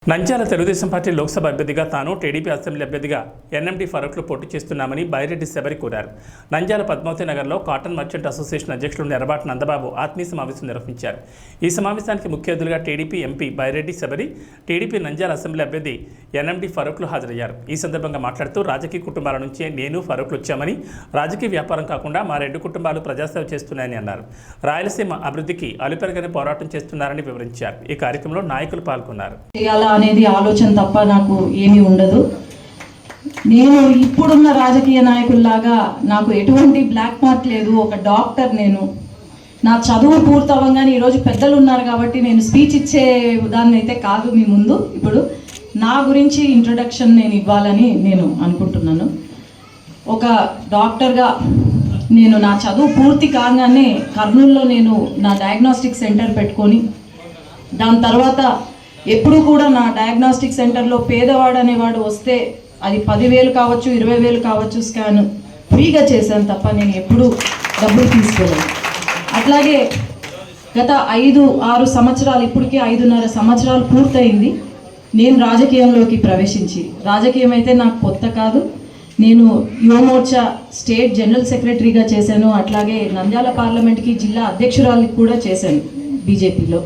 Nandyal Telugu Desam party Lok Sabha అభ్యర్థిగా తాను TDP assembly అభ్యర్థిగా ఎన్ఎండి ఫరూక్లు పోటీ చేస్తున్నామని బైరెడ్డి శబరి కోరారు. నంద్యాల పద్మావతి నగర్లో కాటన్ మర్చెంట్ అసోసియేషన్ అధ్యక్షులు నెరబాటు నందబాబు ఆత్మీయ సమావేశం నిర్వహించారు. ఈ సమావేశానికి ముఖ్య అతిథులుగా TDP MP Byreddy Shabari, TDP Nandyal assembly అభ్యర్థి ఎన్ఎండి ఫరూక్లు హాజరయ్యారు. ఈ సందర్భంగా మాట్లాడుతూ రాజకీయ కుటుంబాల నుంచే నేను ఫరూక్లు వచ్చామని, రాజకీయ వ్యాపారం కాకుండా మా రెండు కుటుంబాలు ప్రజాసేవ చేస్తున్నాయని అన్నారు. రాయలసీమ అభివృద్ధికి అలుపెరగని పోరాటం చేస్తున్నారని వివరించారు. ఈ కార్యక్రమంలో నాయకులు పాల్గొన్నారు. అనేది ఆలోచన తప్ప నాకు ఏమీ ఉండదు. నేను ఇప్పుడున్న రాజకీయ నాయకుల్లాగా నాకు ఎటువంటి బ్లాక్ మార్క్ లేదు. ఒక డాక్టర్, నేను నా చదువు పూర్తవగానే ఈరోజు పెద్దలు ఉన్నారు కాబట్టి నేను స్పీచ్ ఇచ్చే దాన్ని అయితే కాదు మీ ముందు. ఇప్పుడు నా గురించి ఇంట్రొడక్షన్ నేను ఇవ్వాలని నేను అనుకుంటున్నాను. ఒక డాక్టర్గా నేను నా చదువు పూర్తి కాగానే కర్నూలులో నేను నా డయాగ్నోస్టిక్ సెంటర్ పెట్టుకొని, దాని తర్వాత ఎప్పుడు కూడా నా డయాగ్నోస్టిక్ సెంటర్లో పేదవాడు అనేవాడు వస్తే అది 10,000 కావచ్చు, 20,000 కావచ్చు, స్కాన్ ఫ్రీగా చేశాను తప్ప నేను ఎప్పుడు డబ్బులు తీసుకోలేదు. అట్లాగే గత 5-6 సంవత్సరాలు, ఇప్పటికీ 5.5 సంవత్సరాలు పూర్తయింది నేను రాజకీయంలోకి ప్రవేశించి. రాజకీయం అయితే నాకు కొత్త కాదు. నేను యువమోర్చా స్టేట్ జనరల్ సెక్రటరీగా చేశాను. అట్లాగే నంద్యాల పార్లమెంట్కి జిల్లా అధ్యక్షురాలికి కూడా చేశాను బీజేపీలో.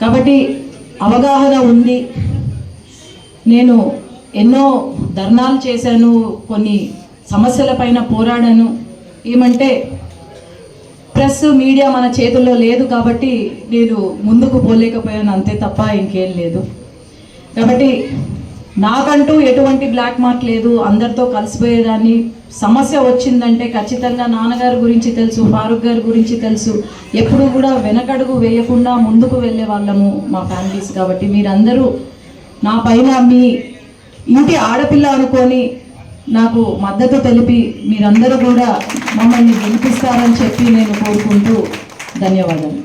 కాబట్టి అవగాహన ఉంది. నేను ఎన్నో ధర్నాలు చేశాను, కొన్ని సమస్యలపైన పోరాడాను. ఏమంటే ప్రెస్ మీడియా మన చేతుల్లో లేదు కాబట్టి నేను ముందుకు పోలేకపోయాను, అంతే తప్ప ఇంకేం లేదు. కాబట్టి నాకంటూ ఎటువంటి బ్లాక్ మార్క్ లేదు. అందరితో కలిసిపోయేదాన్ని. సమస్య వచ్చిందంటే ఖచ్చితంగా నాన్నగారి గురించి తెలుసు, ఫారూక్ గారి గురించి తెలుసు. ఎప్పుడు కూడా వెనకడుగు వేయకుండా ముందుకు వెళ్ళే వాళ్ళము మా ఫ్యామిలీస్. కాబట్టి మీరందరూ నా పైన మీ ఇంటి ఆడపిల్ల అనుకొని నాకు మద్దతు తెలిపి మీరందరూ కూడా మమ్మల్ని గెలిపిస్తారని చెప్పి నేను కోరుకుంటూ ధన్యవాదాలు.